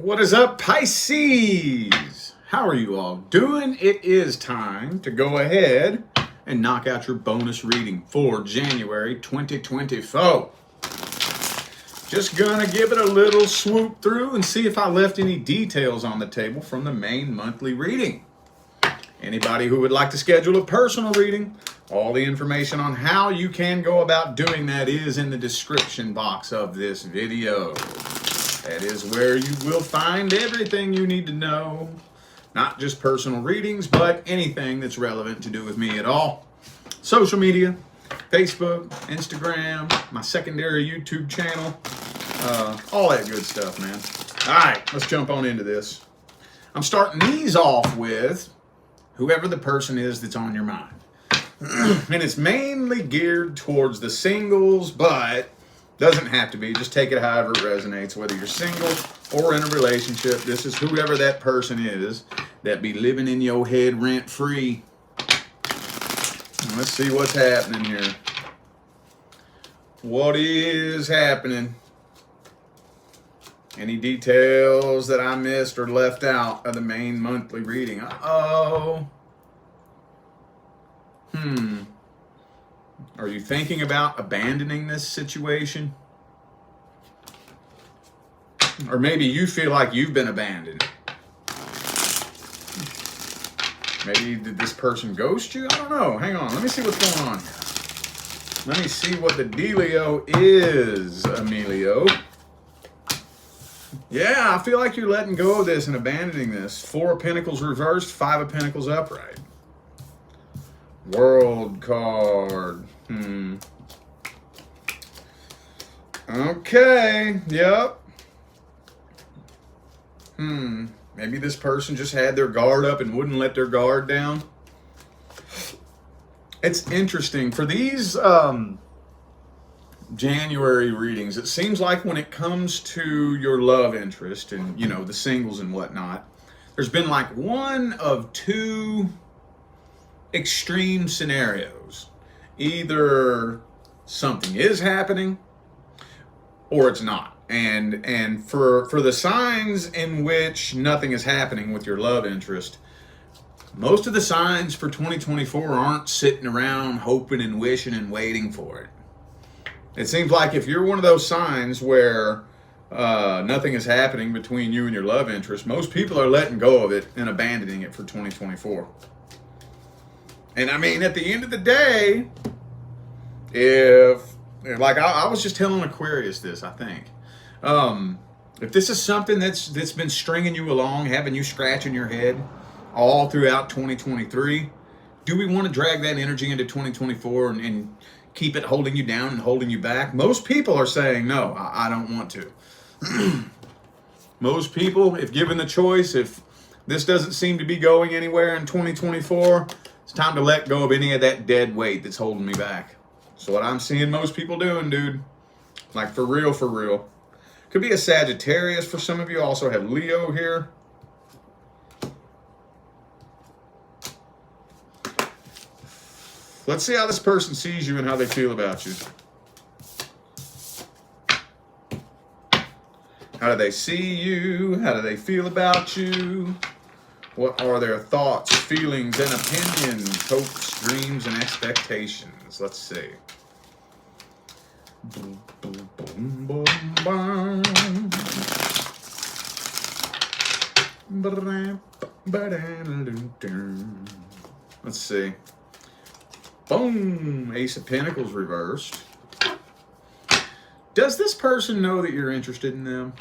What is up, Pisces? How are you all doing? It is time to go ahead and knock out your bonus reading for January 2024. Just gonna give it a little swoop through and see if I left any details on the table from the main monthly reading. Anybody who would like to schedule a personal reading, all the information on how you can go about doing that is in the description box of this video. That is where you will find everything you need to know. Not just personal readings, but anything that's relevant to do with me at all. Social media, Facebook, Instagram, my secondary YouTube channel, all that good stuff, man. All right, let's jump on into this. I'm starting these off with whoever the person is that's on your mind. And it's mainly geared towards the singles, but doesn't have to be. Just take it however it resonates, whether you're single or in a relationship. This is whoever that person is that be living in your head rent-free. Let's see what's happening here. What is happening? Any details that I missed or left out of the main monthly reading? Uh-oh. Are you thinking about abandoning this situation? Or maybe you feel like you've been abandoned. Maybe did this person ghost you? I don't know. Hang on. Let me see what's going on here. Let me see what the dealio is, Emilio. Yeah, I feel like you're letting go of this and abandoning this. 4 of Pentacles reversed, 5 of Pentacles upright. World card. Okay. Yep. Maybe this person just had their guard up and wouldn't let their guard down. It's interesting. For these January readings, it seems like when it comes to your love interest and, you know, the singles and whatnot, there's been like one of 2 extreme scenarios. Either something is happening or it's not. And for the signs in which nothing is happening with your love interest, most of the signs for 2024 aren't sitting around hoping and wishing and waiting for it. It seems like if you're one of those signs where nothing is happening between you and your love interest, most people are letting go of it and abandoning it for 2024. And I mean, at the end of the day, if like I was just telling Aquarius this, I think, if this is something that's been stringing you along, having you scratching your head all throughout 2023, do we want to drag that energy into 2024 and keep it holding you down and holding you back? Most people are saying, no, I don't want to. Most people, if given the choice, if this doesn't seem to be going anywhere in 2024, it's time to let go of any of that dead weight that's holding me back. So what I'm seeing most people doing, dude, like for real, for real. Could be a Sagittarius for some of you. Also have Leo here. Let's see how this person sees you and how they feel about you. How do they see you? How do they feel about you? What are their thoughts, feelings, and opinions, hopes, dreams, and expectations? Let's see. Let's see. Boom! Ace of Pentacles reversed. Does this person know that you're interested in them?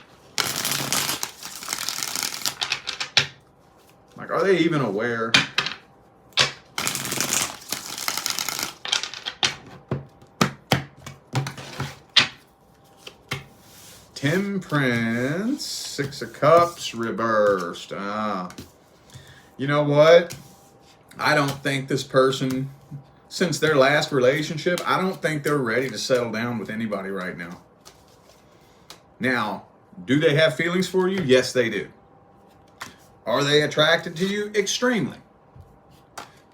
Like, are they even aware? Temperance, 6 of Cups reversed. You know what? I don't think this person, since their last relationship, I don't think they're ready to settle down with anybody right now. Now, do they have feelings for you? Yes, they do. Are they attracted to you? Extremely.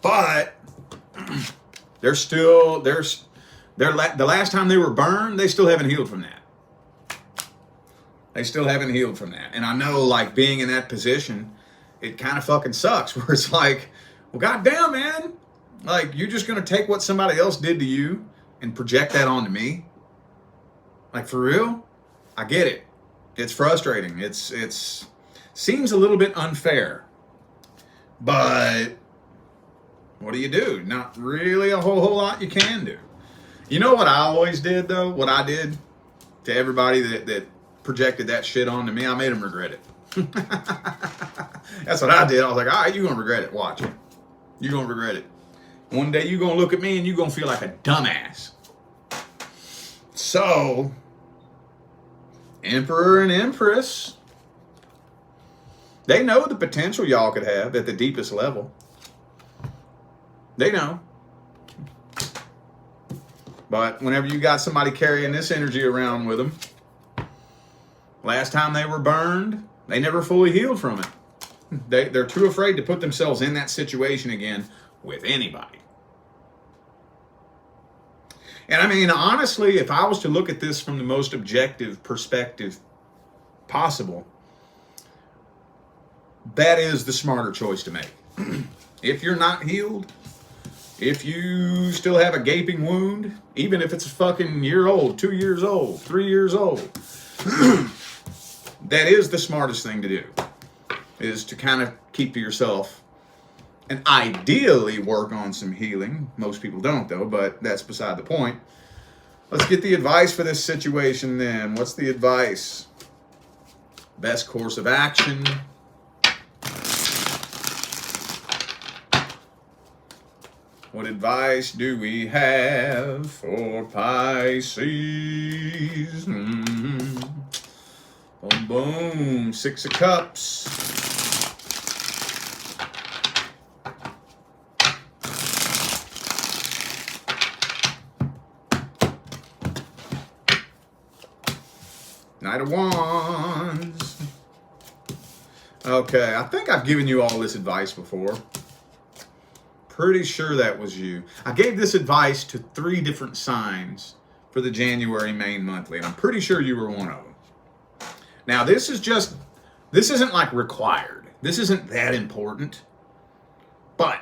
But they're still, the last time they were burned, they still haven't healed from that. They still haven't healed from that. And I know, like, being in that position, it kind of fucking sucks, where it's like, well, goddamn, man. Like, you're just going to take what somebody else did to you and project that onto me? Like, for real? I get it. It's frustrating. It's seems a little bit unfair. But what do you do? Not really a whole lot you can do. You know what I always did, though? What I did to everybody that projected that shit onto me? I made them regret it. That's what I did. I was like, all right, you're going to regret it. Watch it. You're going to regret it. One day you're going to look at me and you're going to feel like a dumbass. So, Emperor and Empress, they know the potential y'all could have at the deepest level. They know. But whenever you got somebody carrying this energy around with them, last time they were burned, they never fully healed from it. They're too afraid to put themselves in that situation again with anybody. And I mean, honestly, if I was to look at this from the most objective perspective possible, that is the smarter choice to make. If you're not healed, if you still have a gaping wound, even if it's a fucking year old, 2 years old, 3 years old, that is the smartest thing to do, is to kind of keep to yourself and ideally work on some healing. Most people don't, though, but that's beside the point. Let's get the advice for this situation then. What's the advice? Best course of action. What advice do we have for Pisces? Boom, boom. 6 of Cups. Knight of Wands. Okay, I think I've given you all this advice before. Pretty sure that was you. I gave this advice to 3 different signs for the January main monthly, and I'm pretty sure you were one of them. Now, this isn't like required. This isn't that important. But,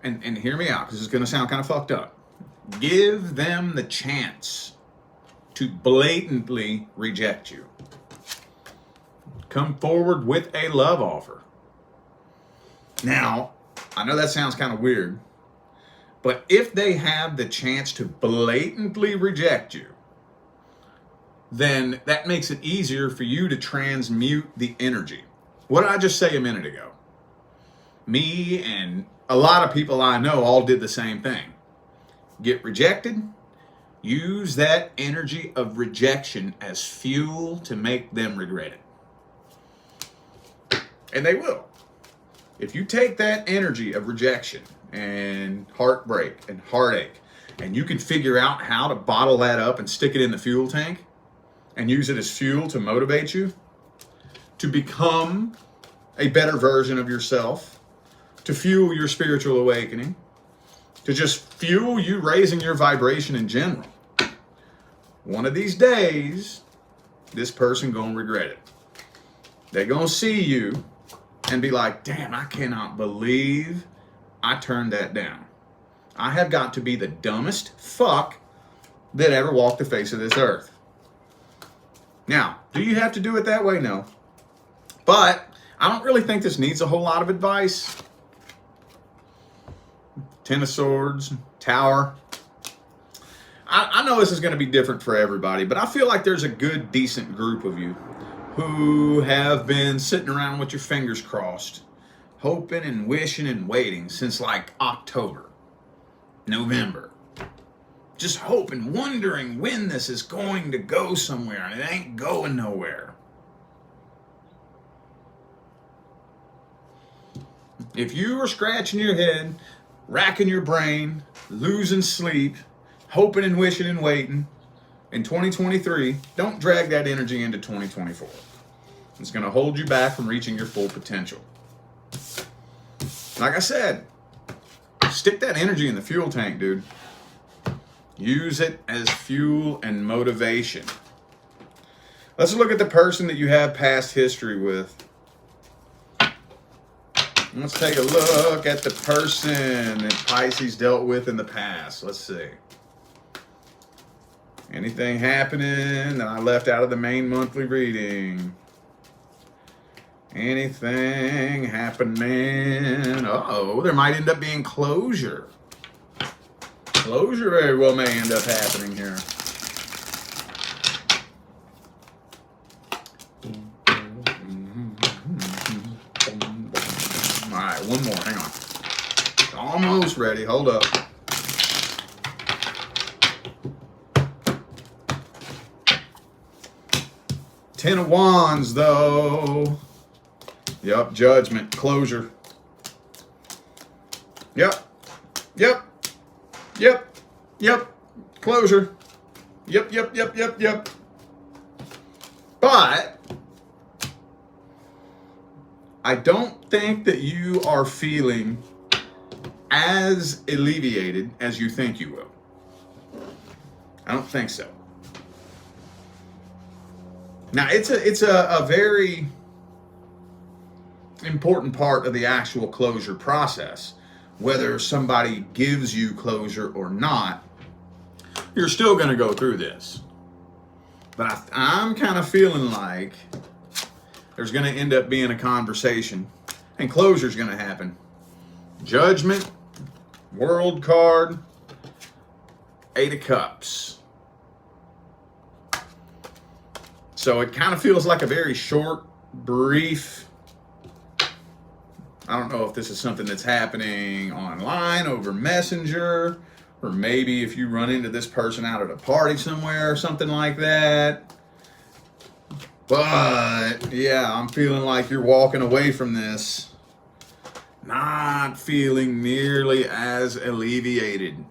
and hear me out, because it's going to sound kind of fucked up. Give them the chance to blatantly reject you. Come forward with a love offer. Now, I know that sounds kind of weird, but if they have the chance to blatantly reject you, then that makes it easier for you to transmute the energy. What did I just say a minute ago? Me and a lot of people I know all did the same thing. Get rejected, use that energy of rejection as fuel to make them regret it. And they will. If you take that energy of rejection and heartbreak and heartache, and you can figure out how to bottle that up and stick it in the fuel tank and use it as fuel to motivate you to become a better version of yourself, to fuel your spiritual awakening, to just fuel you raising your vibration in general, one of these days, this person gonna regret it. They're gonna see you and be like, damn, I cannot believe I turned that down. I have got to be the dumbest fuck that ever walked the face of this earth. Now, do you have to do it that way? No. But I don't really think this needs a whole lot of advice. 10 of Swords, Tower. I know this is going to be different for everybody, but I feel like there's a good, decent group of you who have been sitting around with your fingers crossed, hoping and wishing and waiting since like October, November. Just hoping, wondering when this is going to go somewhere, and it ain't going nowhere. If you are scratching your head, racking your brain, losing sleep, hoping and wishing and waiting in 2023, don't drag that energy into 2024. It's going to hold you back from reaching your full potential. Like I said, stick that energy in the fuel tank, dude. Use it as fuel and motivation. Let's look at the person that you have past history with. Let's take a look at the person that Pisces dealt with in the past. Let's see. Anything happening that I left out of the main monthly reading? Anything happening? Uh-oh, there might end up being closure. Closure very well may end up happening here. All right, one more. Hang on. Almost ready. Hold up. Ten of Wands, though. Yep, judgment, closure. Yep, closure. Yep. But I don't think that you are feeling as alleviated as you think you will. I don't think so. Now, it's a very important part of the actual closure process. Whether somebody gives you closure or not, you're still going to go through this. But I'm kind of feeling like there's going to end up being a conversation, and closure's going to happen. Judgment, World card, 8 of Cups. So it kind of feels like a very short, brief. I don't know if this is something that's happening online over Messenger, or maybe if you run into this person out at a party somewhere or something like that. But yeah, I'm feeling like you're walking away from this not feeling nearly as alleviated.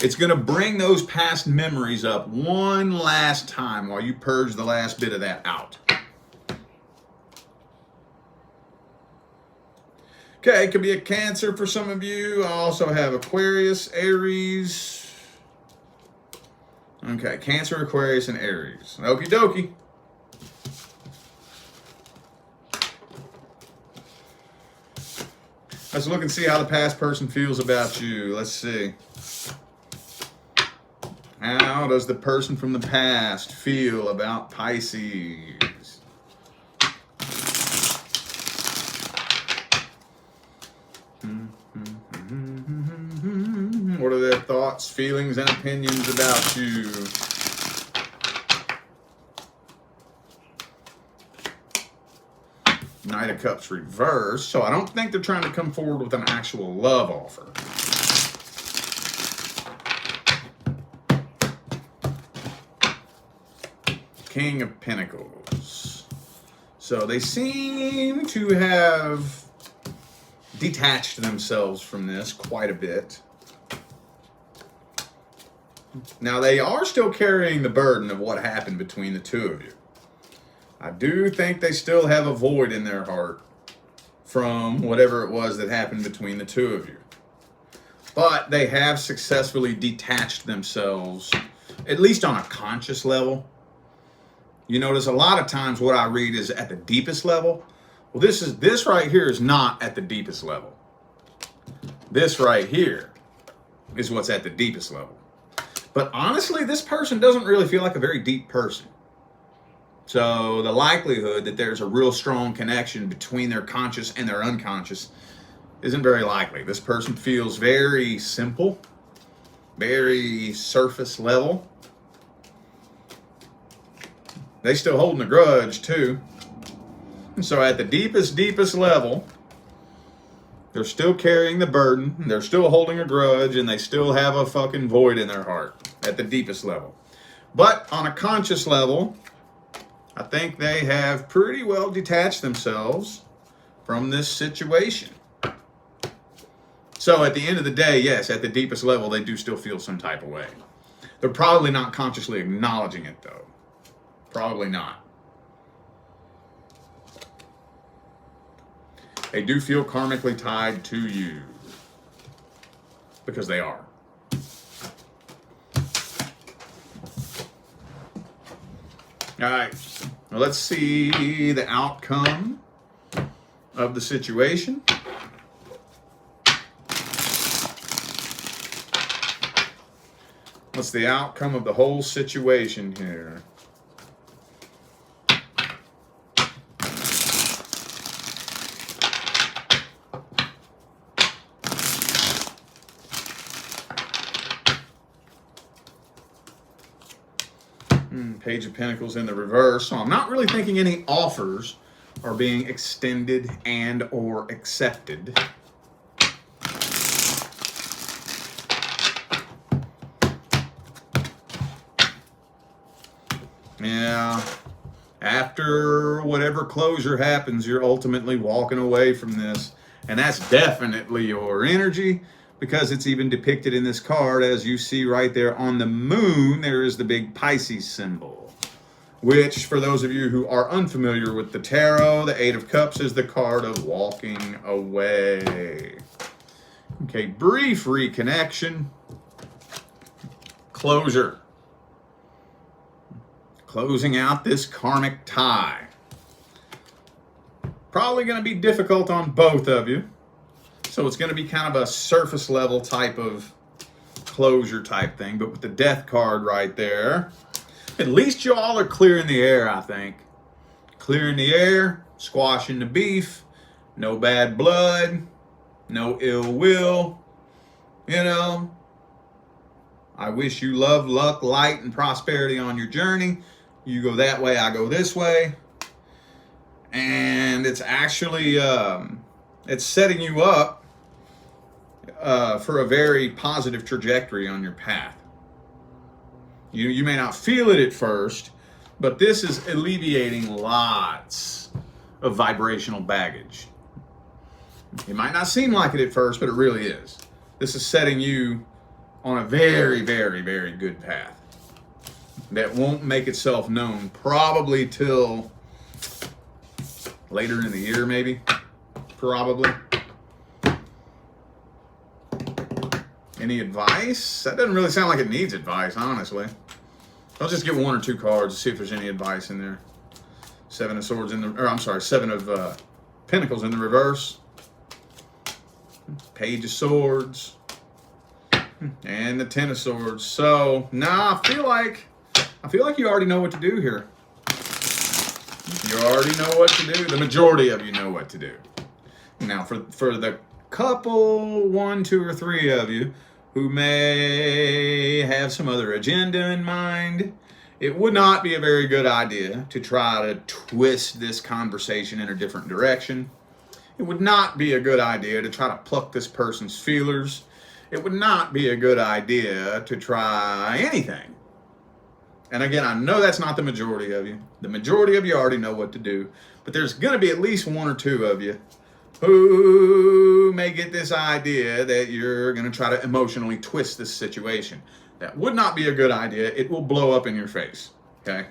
It's going to bring those past memories up one last time while you purge the last bit of that out. Okay, it could be a Cancer for some of you. I also have Aquarius, Aries. Okay, Cancer, Aquarius, and Aries. Okie dokie. Let's look and see how the past person feels about you. Let's see. How does the person from the past feel about Pisces? What are their thoughts, feelings, and opinions about you? Knight of Cups reversed, so I don't think they're trying to come forward with an actual love offer. King of Pentacles. So they seem to have detached themselves from this quite a bit. Now they are still carrying the burden of what happened between the two of you. I do think they still have a void in their heart from whatever it was that happened between the two of you. But they have successfully detached themselves, at least on a conscious level. You notice a lot of times what I read is at the deepest level. Well, this right here is not at the deepest level. This right here is what's at the deepest level. But honestly, this person doesn't really feel like a very deep person. So the likelihood that there's a real strong connection between their conscious and their unconscious isn't very likely. This person feels very simple, very surface level. They still holding a grudge too. And so at the deepest level, they're still carrying the burden, they're still holding a grudge, and they still have a fucking void in their heart at the deepest level. But on a conscious level, I think they have pretty well detached themselves from this situation. So at the end of the day, yes, at the deepest level, they do still feel some type of way. They're probably not consciously acknowledging it, though. Probably not. They do feel karmically tied to you. Because they are. All right, well, let's see the outcome of the situation. What's the outcome of the whole situation here? Page of Pentacles in the reverse. So I'm not really thinking any offers are being extended and or accepted. Yeah, after whatever closure happens, you're ultimately walking away from this. And that's definitely your energy, because it's even depicted in this card, as you see right there on the moon. There is the big Pisces symbol, which, for those of you who are unfamiliar with the tarot, the Eight of Cups is the card of walking away. Okay, brief reconnection. Closure. Closing out this karmic tie. Probably going to be difficult on both of you. So it's going to be kind of a surface level type of closure type thing. But with the Death card right there, at least you all are clearing the air, I think. Clearing the air, squashing the beef, no bad blood, no ill will. You know, I wish you love, luck, light, and prosperity on your journey. You go that way, I go this way. And it's actually, it's setting you up for a very positive trajectory on your path. You may not feel it at first, but this is alleviating lots of vibrational baggage. It might not seem like it at first, but it really is. This is setting you on a very, very, very good path that won't make itself known probably till later in the year, maybe. Probably. Any advice? That doesn't really sound like it needs advice, honestly. I'll just get one or two cards to see if there's any advice in there. Seven of Swords in the, or I'm sorry, Seven of Pentacles in the reverse. Page of Swords. And the Ten of Swords. So, nah, I feel like you already know what to do here. You already know what to do. The majority of you know what to do. Now, for the couple, 1, 2, or 3 of you who may have some other agenda in mind, it would not be a very good idea to try to twist this conversation in a different direction. It would not be a good idea to try to pluck this person's feelers. It would not be a good idea to try anything. And again, I know that's not the majority of you. The majority of you already know what to do. But there's going to be at least 1 or 2 of you who may get this idea that you're going to try to emotionally twist this situation. That would not be a good idea. It will blow up in your face. Okay?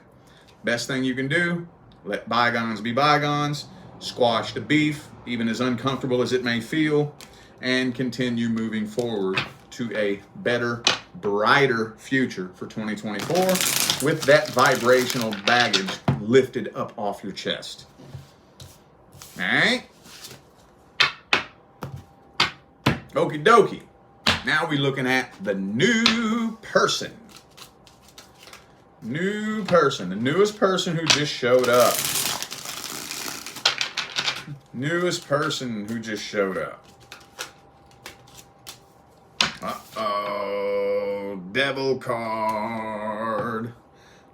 Best thing you can do, let bygones be bygones. Squash the beef, even as uncomfortable as it may feel, and continue moving forward to a better, brighter future for 2024 with that vibrational baggage lifted up off your chest. All right? Okie dokie. Now we're looking at the new person. New person. The newest person who just showed up. Newest person who just showed up. Uh-oh. Devil card.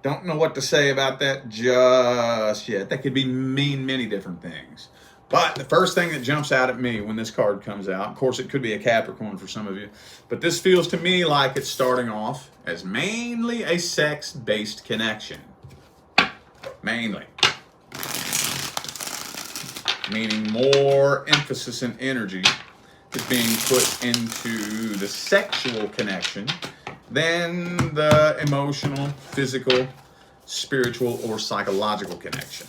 Don't know what to say about that just yet. That could mean many different things. But the first thing that jumps out at me when this card comes out, of course it could be a Capricorn for some of you, but this feels to me like it's starting off as mainly a sex-based connection. Mainly. Meaning more emphasis and energy is being put into the sexual connection than the emotional, physical, spiritual, or psychological connection.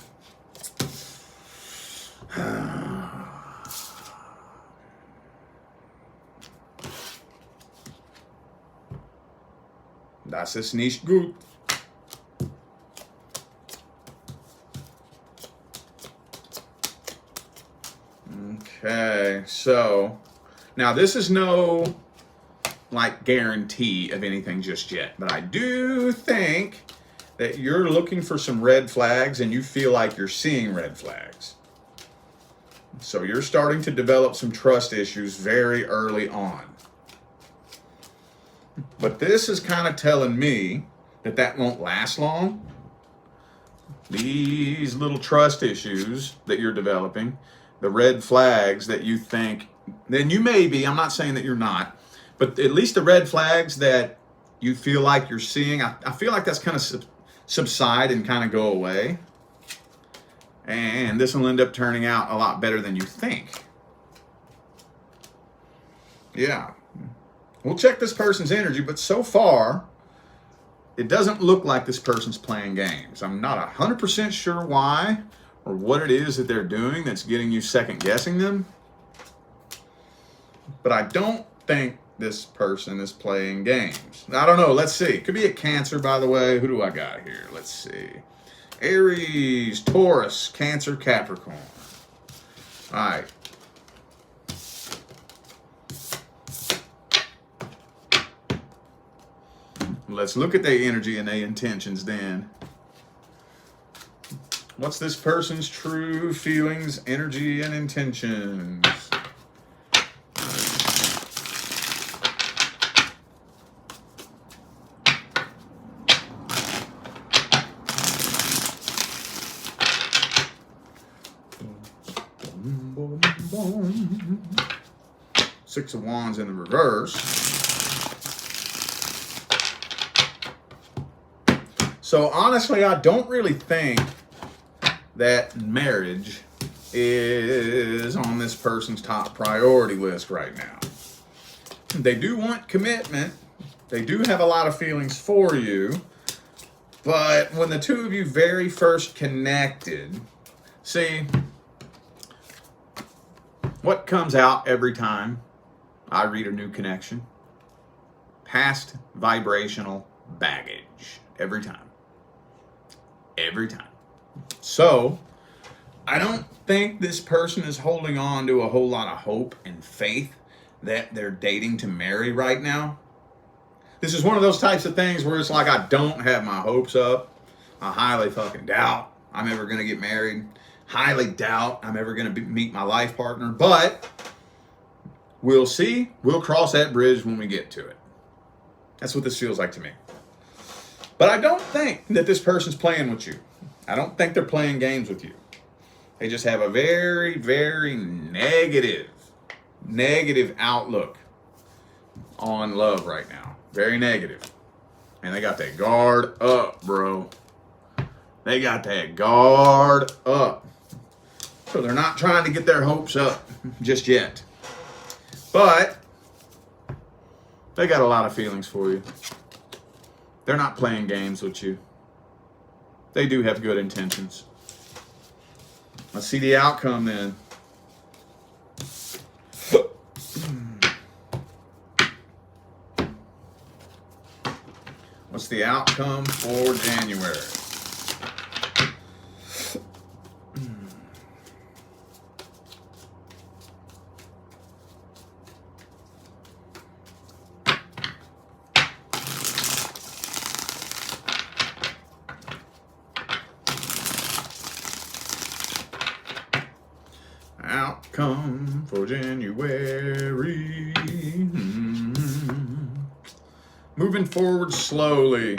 Das ist nicht gut. So now this is no like guarantee of anything just yet, but I do think that you're looking for some red flags and you feel like you're seeing red flags. So you're starting to develop some trust issues very early on. But this is kind of telling me that that won't last long. These little trust issues that you're developing, the red flags that you think, then you may be, I'm not saying that you're not, but at least the red flags that you feel like you're seeing, I feel like that's kind of subside and kind of go away. And this will end up turning out a lot better than you think. Yeah. We'll check this person's energy, but so far, it doesn't look like this person's playing games. I'm not 100% sure why or what it is that they're doing that's getting you second guessing them. But I don't think this person is playing games. I don't know. Let's see. Could be a Cancer, by the way. Who do I got here? Let's see. Aries, Taurus, Cancer, Capricorn. All right. Let's look at their energy and their intentions then. What's this person's true feelings, energy, and intentions? Six of Wands in the reverse. So honestly, I don't really think that marriage is on this person's top priority list right now. They do want commitment. They do have a lot of feelings for you. But when the two of you very first connected, see, what comes out every time I read a new connection? Past vibrational baggage. Every time. Every time. So, I don't think this person is holding on to a whole lot of hope and faith that they're dating to marry right now. This is one of those types of things where it's like, I don't have my hopes up. I highly fucking doubt I'm ever going to get married. Highly doubt I'm ever going to meet my life partner. But we'll see. We'll cross that bridge when we get to it. That's what this feels like to me. But I don't think that this person's playing with you. I don't think they're playing games with you. They just have a very, very negative outlook on love right now. Very negative. And they got that guard up, bro. They got that guard up. So they're not trying to get their hopes up just yet. But they got a lot of feelings for you. They're not playing games with you. They do have good intentions. Let's see the outcome then. What's the outcome for January? Outcome for January. Moving forward slowly.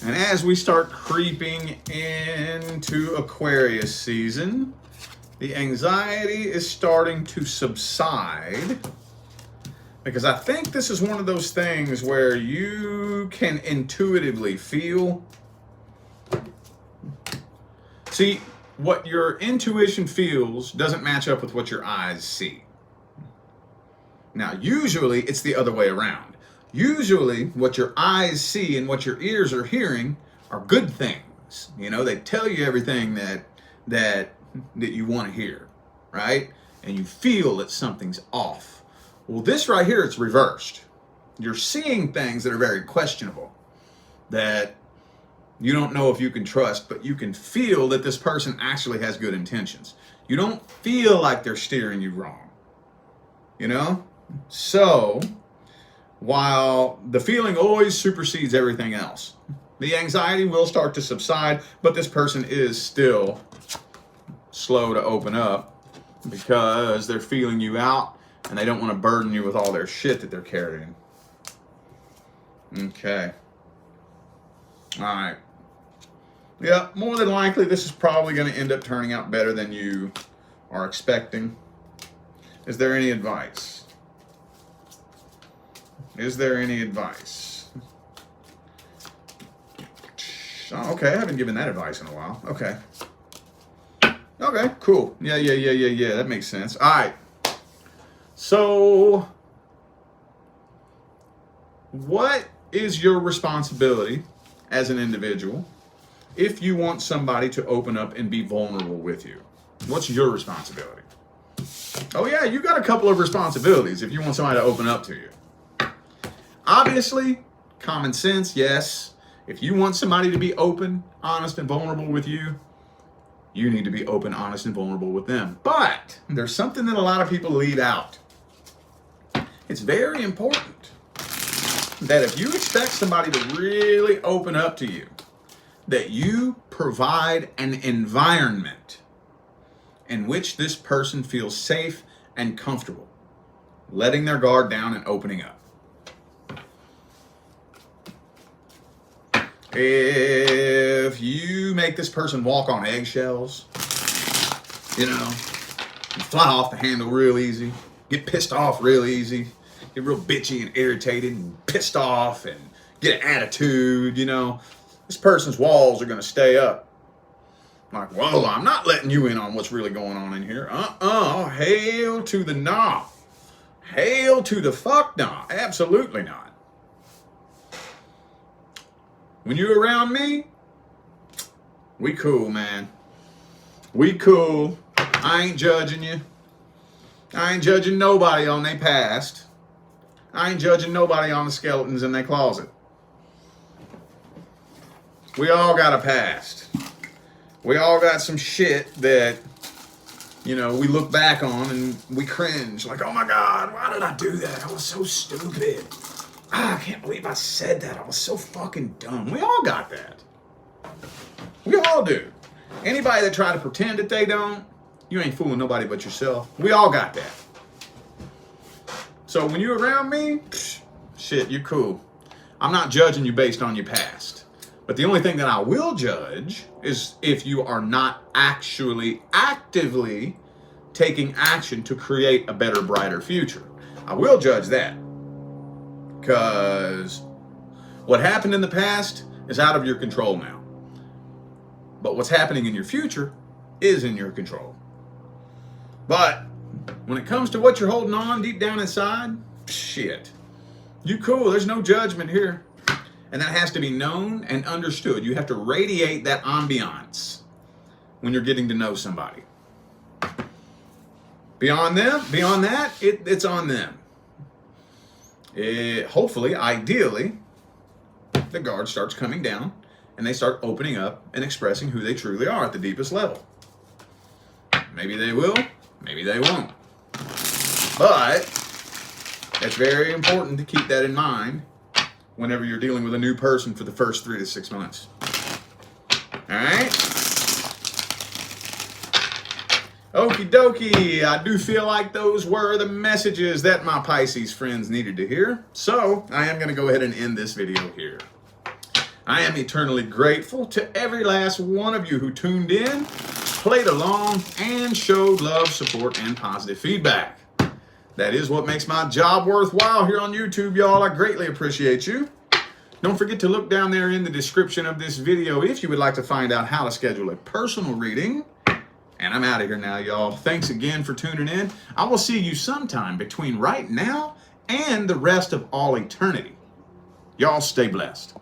And as we start creeping into Aquarius season, the anxiety is starting to subside, because I think this is one of those things where you can intuitively feel. See, what your intuition feels doesn't match up with what your eyes see. Now, usually it's the other way around. Usually what your eyes see and what your ears are hearing are good things. You know, they tell you everything that you want to hear, right? And you feel that something's off. Well, this right here, it's reversed. You're seeing things that are very questionable, that you don't know if you can trust, but you can feel that this person actually has good intentions. You don't feel like they're steering you wrong, you know? So, while the feeling always supersedes everything else, the anxiety will start to subside, but this person is still slow to open up because they're feeling you out and they don't want to burden you with all their shit that they're carrying. Okay. All right. Yeah, more than likely, this is probably going to end up turning out better than you are expecting. Is there any advice? Is there any advice? Oh, okay, I haven't given that advice in a while. Okay. Okay, cool. Yeah, that makes sense. All right. So, what is your responsibility as an individual if you want somebody to open up and be vulnerable with you? What's your responsibility? Oh yeah, you got a couple of responsibilities if you want somebody to open up to you. Obviously, common sense, yes. If you want somebody to be open, honest, and vulnerable with you, you need to be open, honest, and vulnerable with them. But there's something that a lot of people leave out. It's very important that if you expect somebody to really open up to you, that you provide an environment in which this person feels safe and comfortable, letting their guard down and opening up. If you make this person walk on eggshells, you fly off the handle real easy, get pissed off real easy, get real bitchy and irritated and pissed off and get an attitude, this person's walls are going to stay up. Like, whoa, I'm not letting you in on what's really going on in here. Hail to the nah. Hail to the fuck nah. Absolutely not. When you're around me, we cool, man. We cool. I ain't judging you. I ain't judging nobody on their past. I ain't judging nobody on the skeletons in their closet. We all got a past. We all got some shit that, we look back on and we cringe. Like, oh my God, why did I do that? I was so stupid. I can't believe I said that. I was so fucking dumb. We all got that. We all do. Anybody that try to pretend that they don't, you ain't fooling nobody but yourself. We all got that. So when you're around me, shit, you're cool. I'm not judging you based on your past. But the only thing that I will judge is if you are not actually actively taking action to create a better, brighter future. I will judge that. Because what happened in the past is out of your control now. But what's happening in your future is in your control. But when it comes to what you're holding on deep down inside, shit. You cool. There's no judgment here. And that has to be known and understood. You have to radiate that ambiance when you're getting to know somebody. Beyond that, it's on them. Hopefully, ideally, the guard starts coming down and they start opening up and expressing who they truly are at the deepest level. Maybe they will, maybe they won't. But it's very important to keep that in mind whenever you're dealing with a new person for the first 3 to 6 months. All right? Okie dokie, I do feel like those were the messages that my Pisces friends needed to hear. So I am going to go ahead and end this video here. I am eternally grateful to every last one of you who tuned in, played along, and showed love, support, and positive feedback. That is what makes my job worthwhile here on YouTube, y'all. I greatly appreciate you. Don't forget to look down there in the description of this video if you would like to find out how to schedule a personal reading. And I'm out of here now, y'all. Thanks again for tuning in. I will see you sometime between right now and the rest of all eternity. Y'all stay blessed.